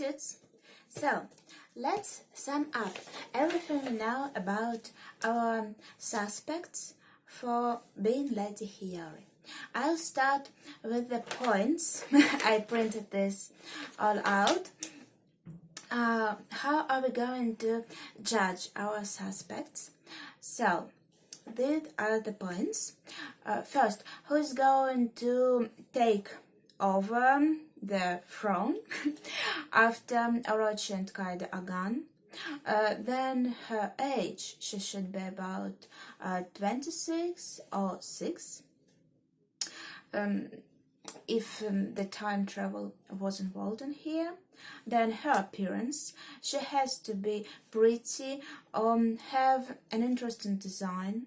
students. So, let's sum up everything we know about our suspects for being Lady Hiyori. I'll start with the points. I printed this all out. How are we going to judge our suspects? So, these are the points. First, who is going to take over the throne after Orochi and Kaido are gone? Then her age, she should be about 26 or 6. If the time travel was involved in here. Then her appearance, she has to be pretty, have an interesting design,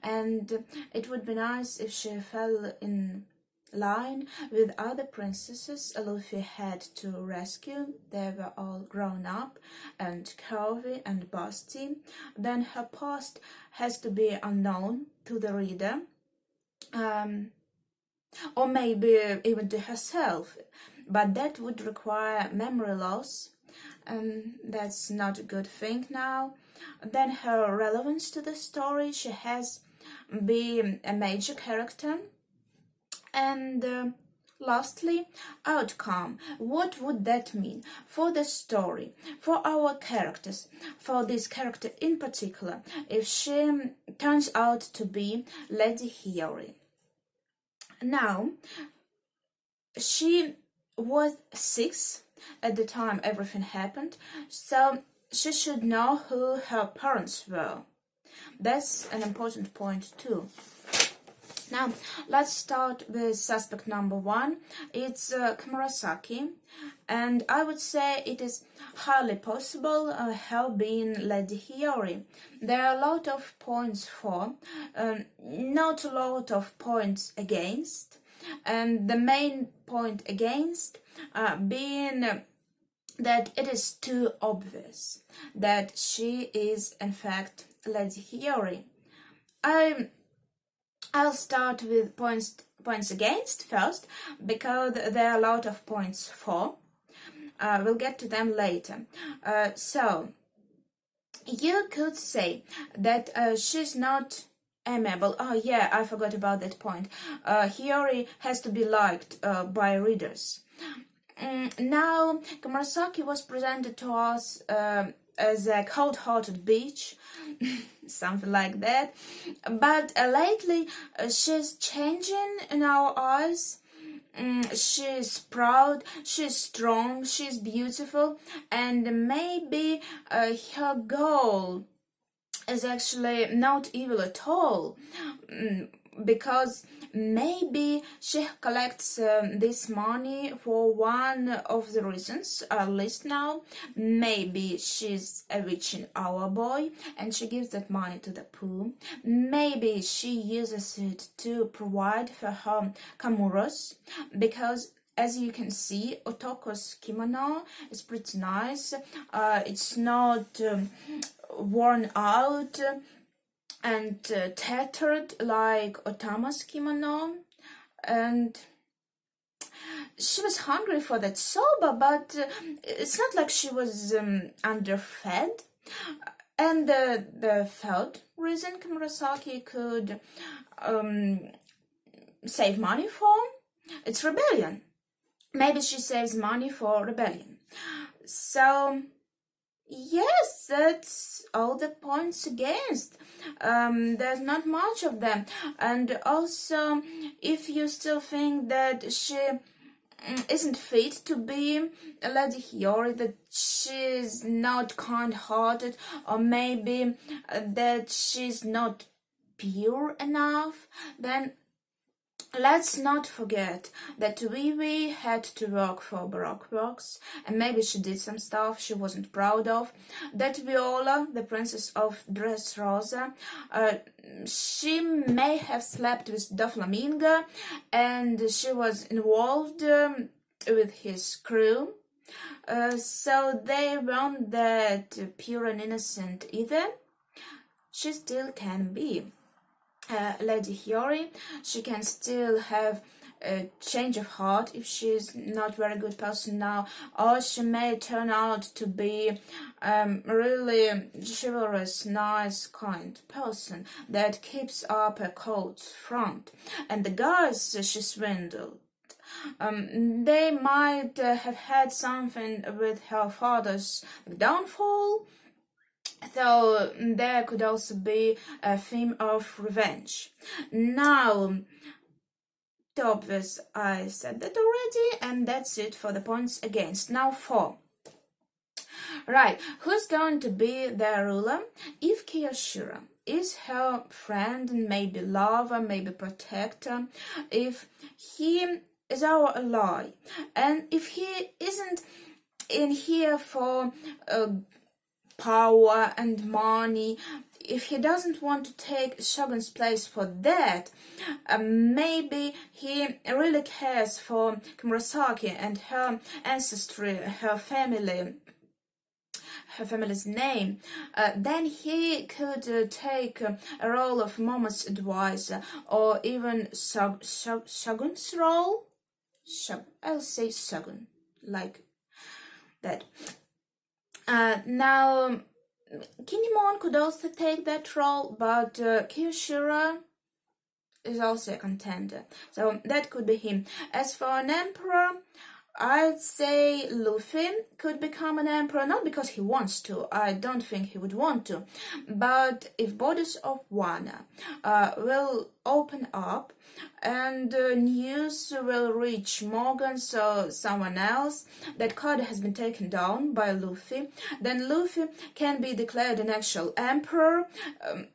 and it would be nice if she fell in line with other princesses Luffy had to rescue. They were all grown up and curvy and busty. Then her past has to be unknown to the reader, or maybe even to herself, but that would require memory loss, and that's not a good thing now. Then her relevance to the story, she has been a major character. And lastly, outcome. What would that mean for the story, for our characters, for this character in particular, if she turns out to be Lady Hiyori? Now, she was 6 at the time everything happened, so she should know who her parents were. That's an important point too. Now, let's start with suspect number 1. It's Komurasaki, and I would say it is highly possible her being Lady Hiyori. There are a lot of points for, not a lot of points against, and the main point against being that it is too obvious that she is in fact Lady Hiyori. I'll start with points against first, because there are a lot of points for. We'll get to them later. So, you could say that she's not amiable. Oh yeah, I forgot about that point. Hiyori has to be liked by readers. Now, Komurasaki was presented to us as a cold-hearted bitch, something like that. But lately, she's changing in our eyes. She's proud, she's strong, she's beautiful, and maybe her goal is actually not evil at all, because maybe she collects this money for one of the reasons, at least now. Maybe she's a witching our boy and she gives that money to the poor. Maybe she uses it to provide for her Kamuras, because as you can see, O-Toko's kimono is pretty nice. It's not worn out and tattered like O-Tama's kimono, and she was hungry for that soba, but it's not like she was underfed. And the third reason Komurasaki could save money for, it's rebellion. Maybe she saves money for rebellion. So yes, that's all the points against. There's not much of them. And also, if you still think that she isn't fit to be a Lady Hiyori, that she's not kind-hearted, or maybe that she's not pure enough, then let's not forget that Vivi had to work for Baroque Works, and maybe she did some stuff she wasn't proud of. That Viola, the princess of Dressrosa, she may have slept with Doflamingo, and she was involved with his crew. So they weren't that pure and innocent either. She still can be Lady Hiyori. She can still have change of heart if she's not very good person now, or she may turn out to be really chivalrous, nice, kind person that keeps up a cold front. And the guys she swindled, they might have had something with her father's downfall, so there could also be a theme of revenge. Now, the obvious, I said that already, and that's it for the points against. Now 4. Right, who's going to be their ruler? If Kiyoshiro is her friend, maybe lover, maybe protector, if he is our ally, and if he isn't in here for power and money, if he doesn't want to take Shogun's place for that, maybe he really cares for Komurasaki and her ancestry, her family's name, then he could take a role of Momo's advisor, or even Shogun's role. I'll say Shogun, like that. Now, Kinemon could also take that role, but Kiyoshiro is also a contender, so that could be him. As for an emperor, I'd say Luffy could become an emperor, not because he wants to, I don't think he would want to, but if borders of Wano will open up and news will reach Morgans or someone else that Kaido has been taken down by Luffy, then Luffy can be declared an actual emperor,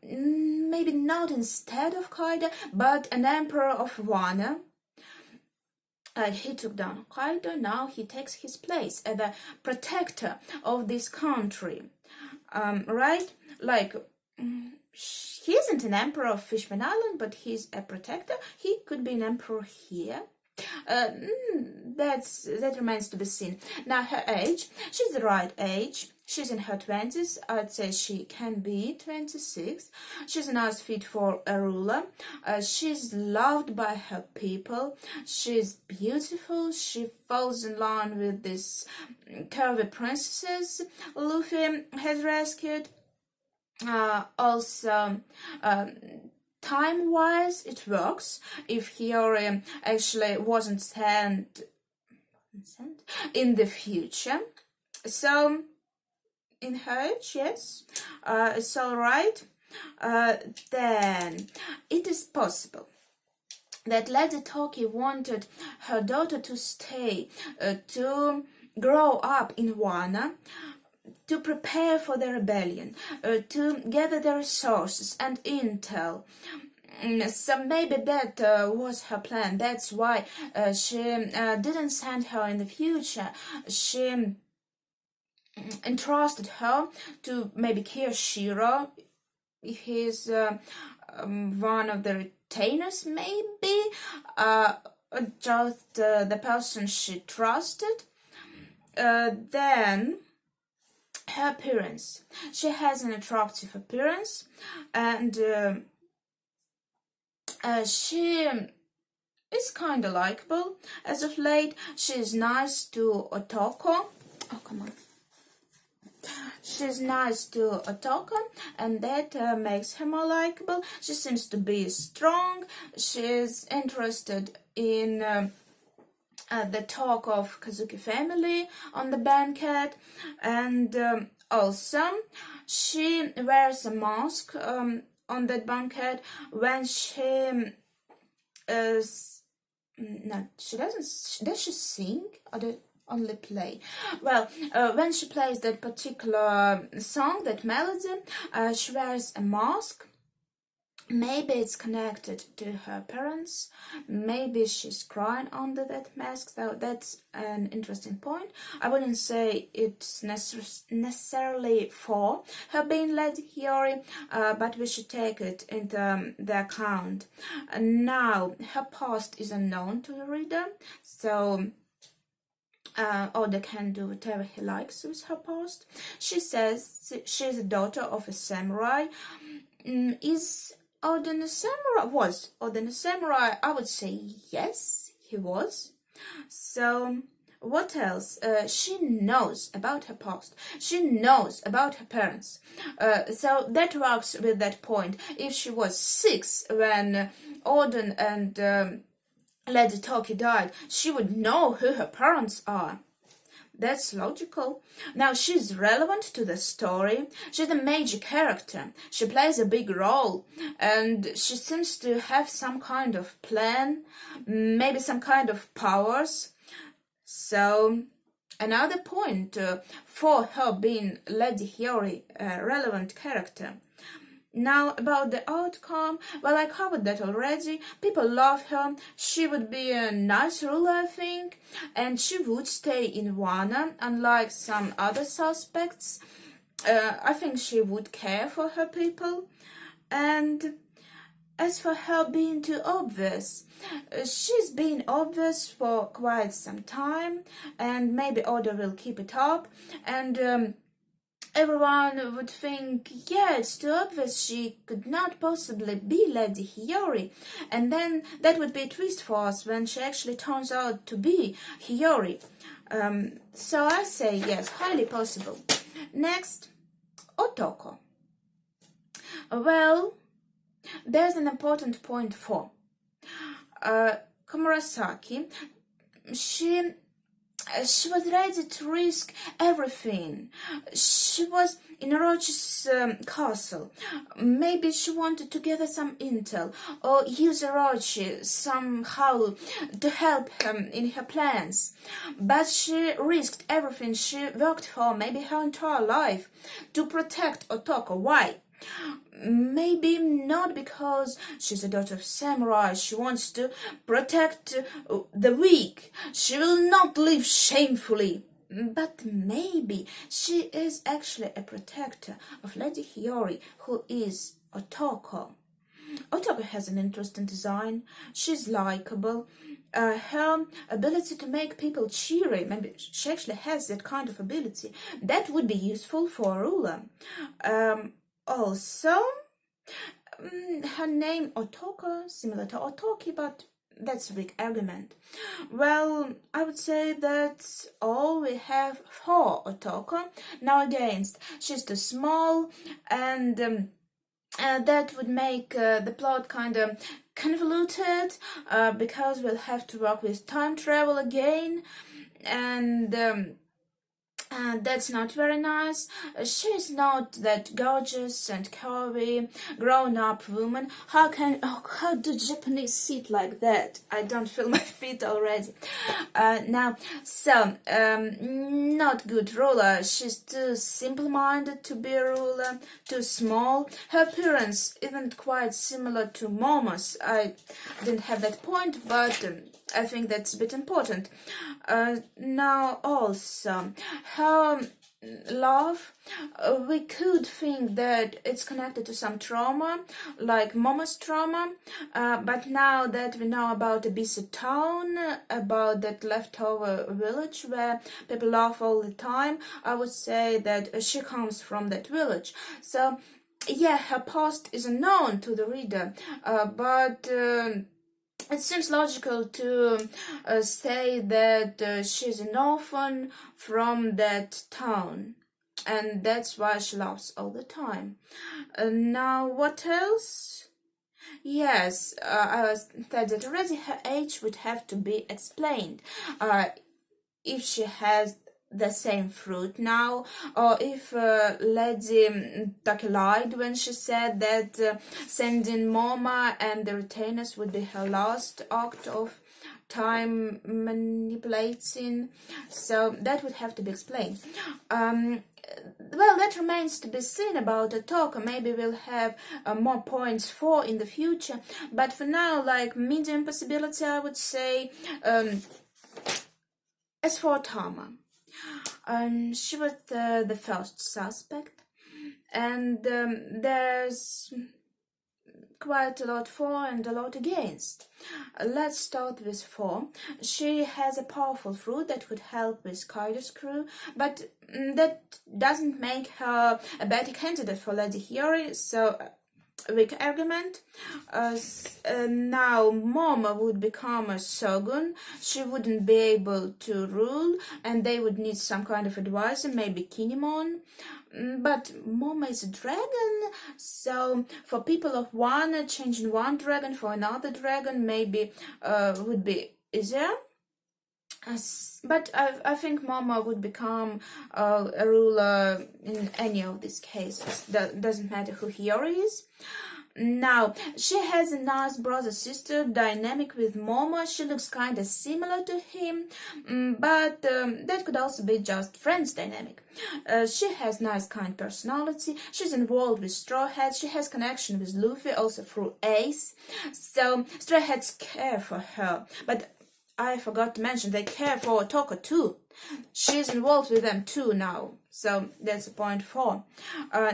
maybe not instead of Kaido, but an emperor of Wano. He took down Kaido, now he takes his place as the protector of this country, right? Like, he isn't an emperor of Fishman Island, but he's a protector. He could be an emperor here. That remains to be seen. Now, her age, she's the right age. She's in her 20s. I'd say she can be 26. She's a nice fit for a ruler. She's loved by her people. She's beautiful. She falls in line with these curvy princesses Luffy has rescued. Also, time-wise, it works. If Hiyori actually wasn't sent in the future. So, in her age, yes, it's all right. Then it is possible that Lady Toki wanted her daughter to stay, to grow up in Wano, to prepare for the rebellion, to gather the resources and intel. So maybe that was her plan. That's why she didn't send her in the future. She entrusted her to maybe Kiyoshiro, if he's one of the retainers, maybe, just the person she trusted. Then her appearance. She has an attractive appearance, and she is kind of likable as of late. She is nice to O-Toko. Oh, come on. She's nice to O-Toko, and that makes her more likable. She seems to be strong. She's interested in the talk of Kozuki family on the banquet, and also she wears a mask on that banquet when she is she doesn't. Does she sing or only play? Well, when she plays that particular song, that melody, she wears a mask. Maybe it's connected to her parents. Maybe she's crying under that mask. So that's an interesting point. I wouldn't say it's necessarily for her being Lady Hiyori, but we should take it into the account. Now, her past is unknown to the reader, so Oda can do whatever he likes with her past. She says she's a daughter of a samurai. Is Oden a samurai? Was Oden a samurai? I would say yes. he was. So what else? She knows about her past. She knows about her parents. So that works with that point. If she was 6 when Odin and Lady Toki died, she would know who her parents are. That's logical. Now she's relevant to the story. She's a major character. She plays a big role, and she seems to have some kind of plan, maybe some kind of powers. So another point for her being Lady Hiyori, a relevant character. Now, about the outcome, well, I covered that already. People love her. She would be a nice ruler, I think, and she would stay in Wano, unlike some other suspects. I think she would care for her people. And as for her being too obvious, she's been obvious for quite some time, and maybe Oda will keep it up, and everyone would think, yeah, it's too obvious, she could not possibly be Lady Hiyori. And then that would be a twist for us when she actually turns out to be Hiyori. So I say yes, highly possible. Next, O-Toko. Well, there's an important point for Komurasaki. She was ready to risk everything. She was in Orochi's castle. Maybe she wanted to gather some intel or use Orochi somehow to help him in her plans. But she risked everything she worked for, maybe her entire life, to protect O-Toko. Why? Maybe not because she's a daughter of samurai. She wants to protect the weak. She will not live shamefully. But maybe she is actually a protector of Lady Hiyori, who is O-Toko. O-Toko has an interesting design. She's likable. Her ability to make people cheery, maybe she actually has that kind of ability. That would be useful for a ruler. Also, her name O-Toko, similar to Otoki, but that's a big argument. Well, I would say that's all we have for O-Toko. Now against, she's too small, and that would make the plot kind of convoluted, because we'll have to work with time travel again, and that's not very nice. She's not that gorgeous and curvy, grown-up woman. How do Japanese sit like that? I don't feel my feet already. Not good ruler. She's too simple-minded to be a ruler, too small. Her appearance isn't quite similar to Momo's. I didn't have that point, but I think that's a bit important. Now also, her love, we could think that it's connected to some trauma, like Momo's trauma, but now that we know about Abyssa town, about that leftover village where people laugh all the time, I would say that she comes from that village. So yeah, her past is unknown to the reader, but it seems logical to say that she's an orphan from that town, and that's why she laughs all the time. Now, what else? Yes, I said that already. Her age would have to be explained. If she has the same fruit now, or if Lady Toki lied when she said that sending Moma and the retainers would be her last act of time manipulating. So that would have to be explained. Well, that remains to be seen about O-Toko. Maybe we'll have more points for in the future, but for now, like medium possibility, I would say. As for O-Tama, she was the first suspect, and there's quite a lot for and a lot against. Let's start with for. She has a powerful fruit that could help with Kaido's crew, but that doesn't make her a better candidate for Lady Hiyori, so weak argument. Now Momo would become a shogun. She wouldn't be able to rule, and they would need some kind of advisor, maybe Kinemon. But Momo is a dragon, so for people of one, changing one dragon for another dragon maybe would be easier. But I think Momo would become a ruler in any of these cases. That doesn't matter who Hiyori is. Now, she has a nice brother-sister dynamic with Momo. She looks kind of similar to him, but that could also be just friends dynamic. She has nice kind personality. She's involved with Straw Hats. She has connection with Luffy, also through Ace. So, Straw Hats care for her. But I forgot to mention, they care for O-Toko too. She's involved with them too now. So, that's point 4.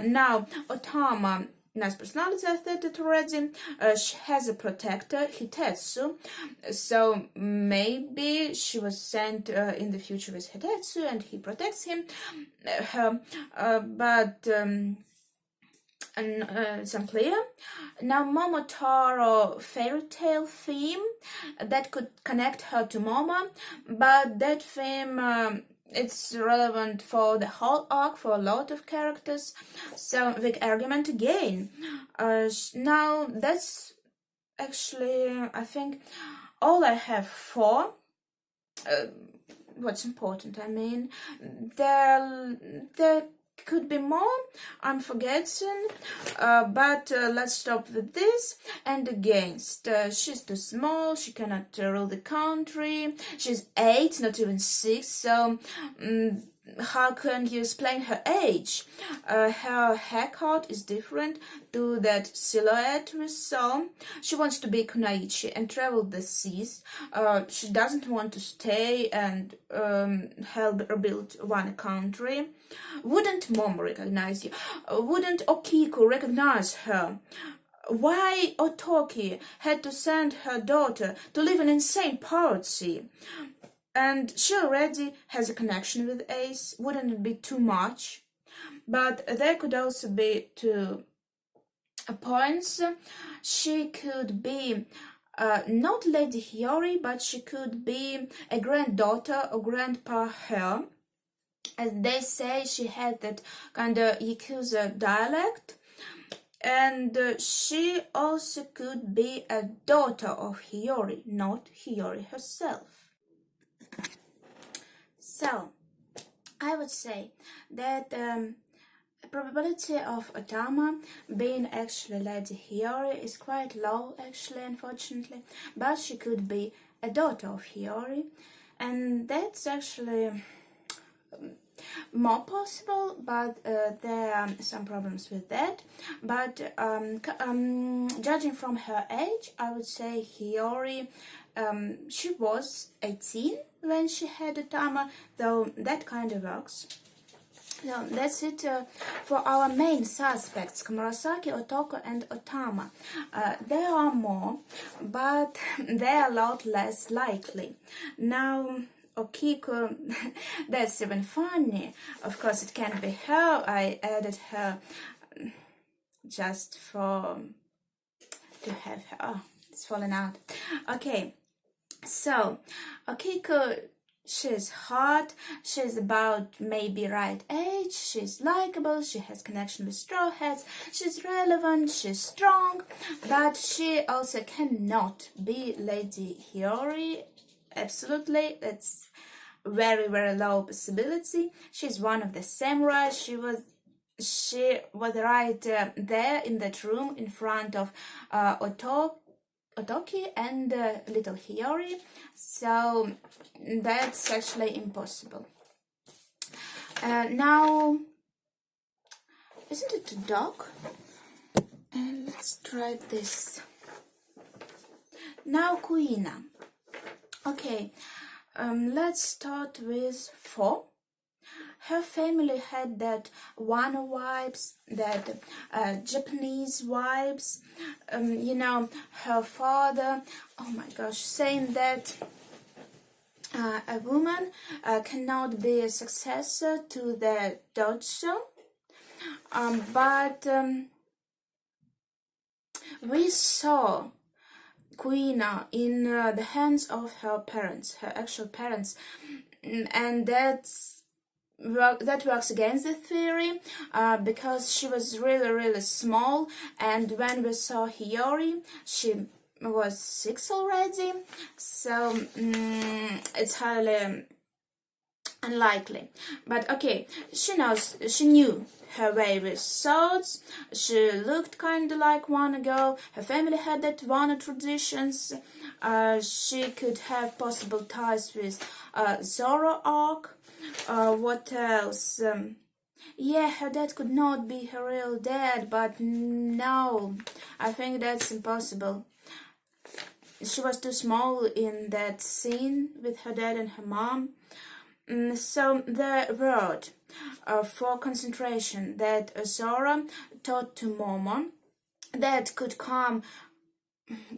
Now, O-Tama, nice personality, I said it already. She has a protector, Hitetsu. So maybe she was sent in the future with Hitetsu and he protects her. But it's unclear. Now Momotaro fairy tale theme that could connect her to Momo, but that theme it's relevant for the whole arc, for a lot of characters, so big argument again. Now that's actually, I think, all I have for what's important. I mean, there could be more, I'm forgetting, but let's stop with this. And against, she's too small, she cannot rule the country, she's 8, not even 6, so how can you explain her age? Her haircut is different to that silhouette we saw. She wants to be Kunaichi and travel the seas. She doesn't want to stay and help rebuild one country. Wouldn't Momo recognize you? Wouldn't O-Kiku recognize her? Why O-Toki had to send her daughter to live in insane poverty? And she already has a connection with Ace. Wouldn't it be too much? But there could also be 2 points. She could be not Lady Hiyori, but she could be a granddaughter or grandpa her. As they say, she had that kind of Yakuza dialect. And she also could be a daughter of Hiyori, not Hiyori herself. So, I would say that the probability of O-Tama being actually Lady Hiyori is quite low, actually, unfortunately, but she could be a daughter of Hiyori, and that's actually more possible, but there are some problems with that. But judging from her age, I would say Hiyori, she was 18 when she had O-Tama, though that kind of works. So that's it for our main suspects, Komurasaki, O-Toko and O-Tama. There are more, but they are a lot less likely. Now, O-Kiku, that's even funny. Of course, it can't be her. I added her just to have her. Oh, it's fallen out. Okay, so O-Kiku, she's hot, she's about maybe right age, she's likable, she has connection with Straw Hats, she's relevant, she's strong, but she also cannot be Lady Hiyori. Absolutely, that's very, very low possibility. She's one of the samurai. She was right there in that room in front of O-Toki and little Hiyori, so that's actually impossible. Now, isn't it too dark? Let's try this. Now, Kuina. Okay, let's start with 4. Her family had that Wano vibes, that Japanese vibes. You know, her father, oh my gosh, saying that a woman cannot be a successor to the dojo, but we saw Kuina in the hands of her parents, her actual parents, and that works against the theory because she was really small, and when we saw Hiyori, she was 6 already, so it's highly unlikely. But okay, she knew her way with swords. She looked kind of like Wano girl. Her family had that Wano traditions. She could have possible ties with Zoro Arc. What else? Yeah, her dad could not be her real dad, but no, I think that's impossible. She was too small in that scene with her dad and her mom. So the word for concentration that Zora taught to Momo, that could come,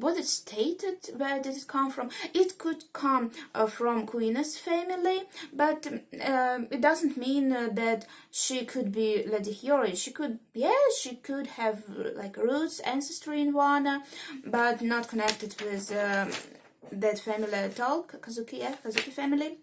was it stated? Where did it come from? It could come from Kuina's family, but it doesn't mean that she could be Lady Hiyori. She could have like roots, ancestry in Wano, but not connected with that family at all, Kozuki family.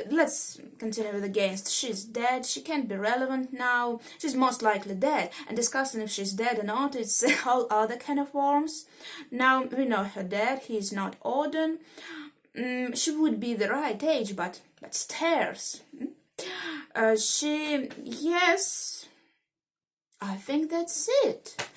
Let's continue with against. She's dead. She can't be relevant now. She's most likely dead. And discussing if she's dead or not, it's a whole other kind of worms. Now, we know her dad. He's not Odin. She would be the right age, but stairs. Yes, I think that's it.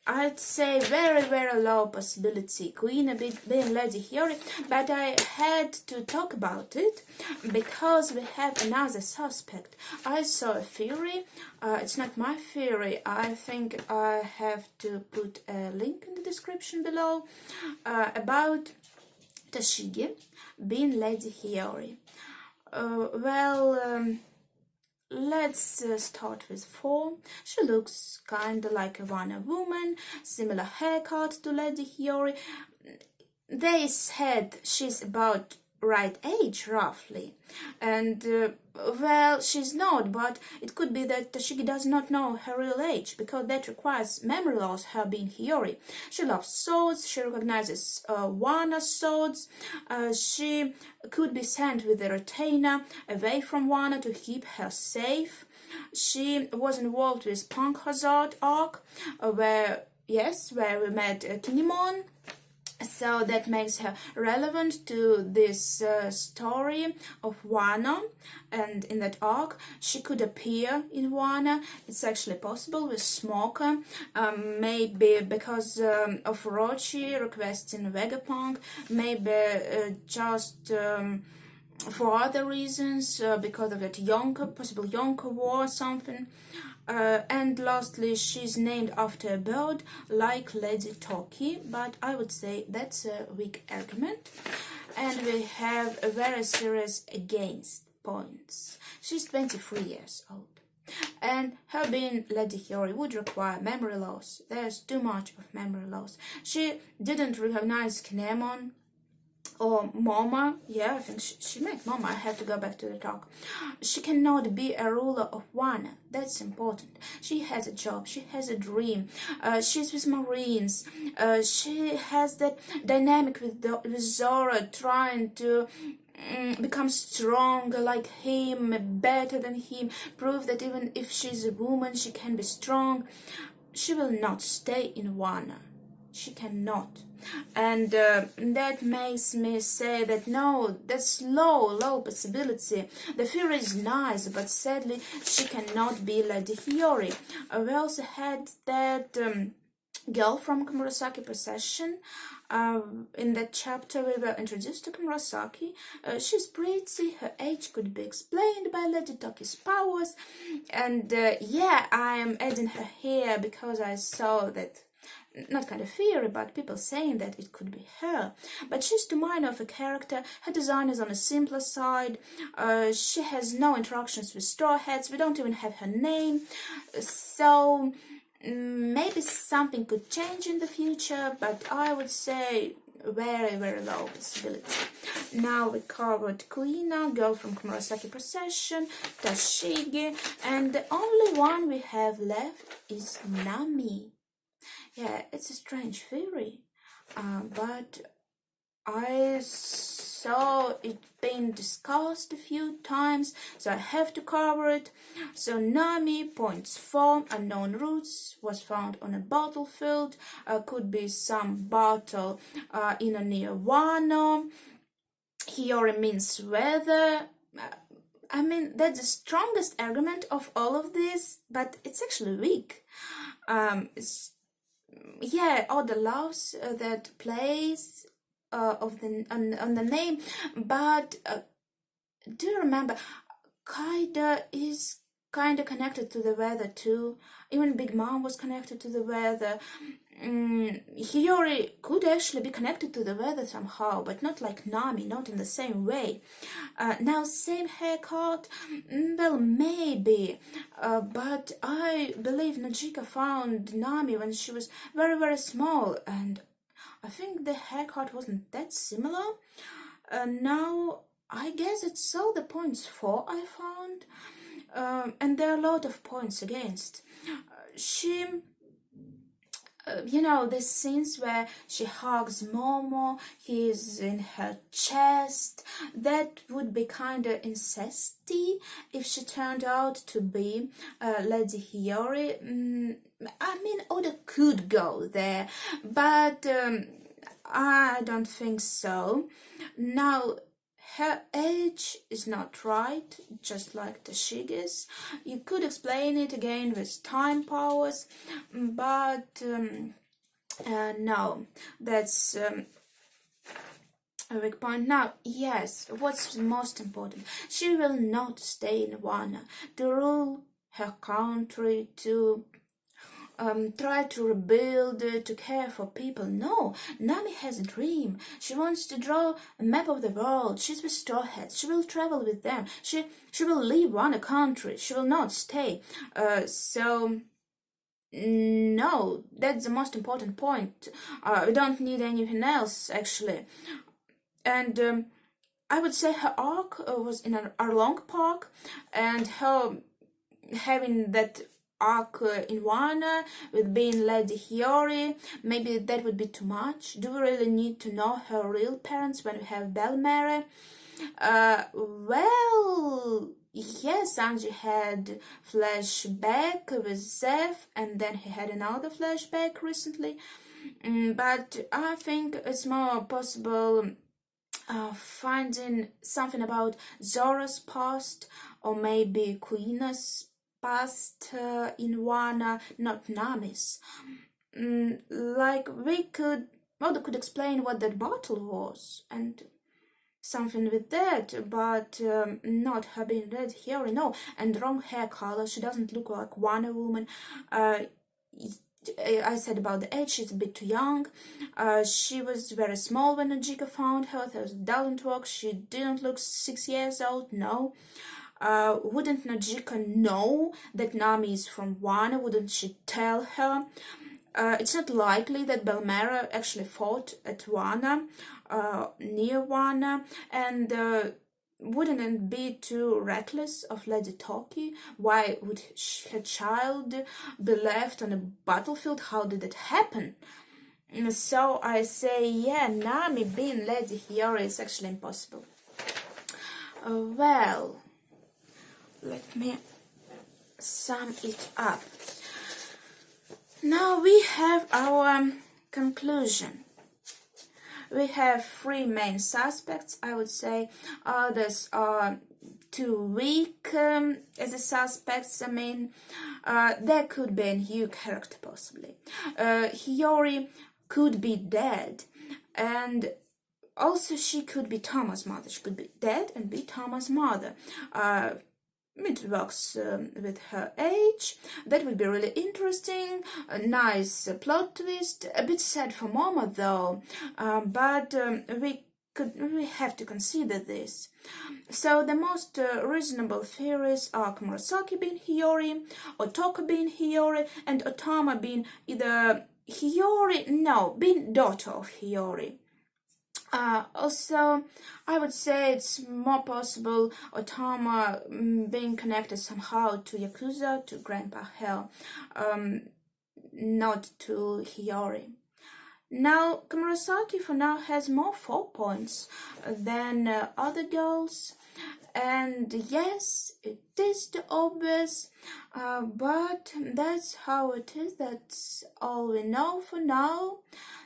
I'd say very low possibility Kuina being Lady Hiyori, but I had to talk about it because we have another suspect. I saw a theory, it's not my theory, I think I have to put a link in the description below, about Tashigi being Lady Hiyori. Let's start with form. She looks kinda like a Wano woman, similar haircut to Lady Hiyori. They said she's about right age, roughly. And, she's not, but it could be that Tashigi does not know her real age, because that requires memory loss, her being Hiyori. She loves swords, she recognizes Wano swords, she could be sent with a retainer away from Wano to keep her safe. She was involved with Punk Hazard arc, where we met Kinemon. So that makes her relevant to this story of Wano, and in that arc she could appear in Wano. It's actually possible with Smoker, maybe because of Orochi requesting Vegapunk, maybe just for other reasons, because of that possible Yonko war or something. And lastly, she's named after a bird like Lady Toki, but I would say that's a weak argument. And we have a very serious against points. She's 23 years old, and her being Lady Hiyori would require memory loss. There's too much of memory loss. She didn't recognize Kinemon or Mama. I think she met Mama. I have to go back to the talk. She cannot be a ruler of Wano. That's important. She has a job. She has a dream. She's with Marines. She has that dynamic with Zora, trying to become stronger like him, better than him, prove that even if she's a woman, she can be strong. She will not stay in Wano. She cannot. And that makes me say that no, that's low possibility. The theory is nice, but sadly she cannot be Lady Hiyori. We also had that girl from Komurasaki Procession. In that chapter we were introduced to Komurasaki. She's pretty, her age could be explained by Lady Toki's powers, and I am adding her here because I saw that, not kind of theory, but people saying that it could be her. But she's too minor of a character. Her design is on a simpler side. She has no interactions with Straw Hats. We don't even have her name. So maybe something could change in the future, but I would say very low possibility. Now we covered Kuina, girl from Komurasaki Procession, Tashigi, and the only one we have left is Nami. Yeah, it's a strange theory, but I saw it being discussed a few times, so I have to cover it. So Nami, points 4, unknown roots, was found on a battlefield, could be some battle in a near Wano. Hiyori means weather. I mean, that's the strongest argument of all of this, but it's actually weak. Yeah, all the loves that plays of the on the name, but do you remember Kaida is kind of connected to the weather too. Even Big Mom was connected to the weather. Hiyori could actually be connected to the weather somehow, but not like Nami, not in the same way. Now, same haircut, well, maybe, but I believe Najika found Nami when she was very, very small, and I think the haircut wasn't that similar. Now, I guess it's all the points for I found, and there are a lot of points against. She you know, these scenes where she hugs Momo, he's in her chest, that would be kind of incesty if she turned out to be Lady Hiyori. I mean, Oda could go there, but I don't think so. Now, her age is not right, just like Tashigi's. You could explain it again with time powers, but no, that's a weak point. Now, yes, what's most important? She will not stay in Wano to rule her country, to try to rebuild, to care for people. No, Nami has a dream. She wants to draw a map of the world. She's with Straw Hats. She will travel with them. She will leave Wano country. She will not stay. So no, that's the most important point. We don't need anything else, actually. And I would say her arc was in a long park, and her having that arc in Wano with being Lady Hiyori, maybe that would be too much. Do we really need to know her real parents when we have Belmere? Well, yes, Sanji had flashback with Zeph, and then he had another flashback recently. But I think it's more possible finding something about Zora's past, or maybe Kuina's past in Wano, not Nami's. Like we could explain what that battle was and something with that, but not her being red hair, no, and wrong hair color. She doesn't look like Wonder Woman. I said about the age, she's a bit too young. She was very small when Najika found her. That doesn't work. She didn't look 6 years old, no. Wouldn't Najika know that Nami is from Wano? Wouldn't she tell her? It's not likely that Belmera actually fought at Wano, near Wano, and wouldn't it be too reckless of Lady Toki? Why would her child be left on a battlefield? How did it happen? So I say, yeah, Nami being Lady Hiyori is actually impossible. Well, let me sum it up. Now we have our conclusion. We have 3 main suspects, I would say. Others are too weak as a suspects. I mean, there could be a new character possibly. Hiyori could be dead, and also she could be Tama's mother. She could be dead and be Tama's mother. It works with her age. That would be really interesting. A nice plot twist. A bit sad for Momo though, but we have to consider this. So the most reasonable theories are Komurasaki being Hiyori, O-Toko being Hiyori, and O-Tama being either being daughter of Hiyori. Also, I would say it's more possible O-Tama being connected somehow to Yakuza, to Grandpa Hell. not to Hiyori. Now, Komurasaki for now has more 4 points than other girls, and yes, it is the obvious, but that's how it is. That's all we know for now.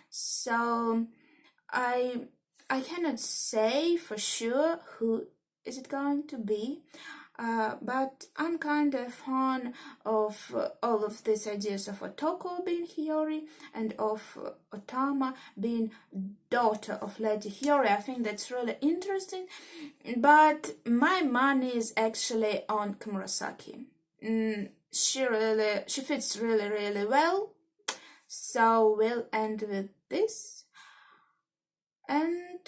So I cannot say for sure who is it going to be. But I'm kind of fond of all of these ideas of O-Toko being Hiyori and of O-Tama being daughter of Lady Hiyori. I think that's really interesting, but my money is actually on Komurasaki. She fits really well, so we'll end with this, and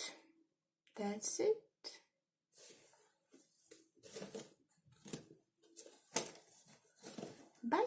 that's it. Bye.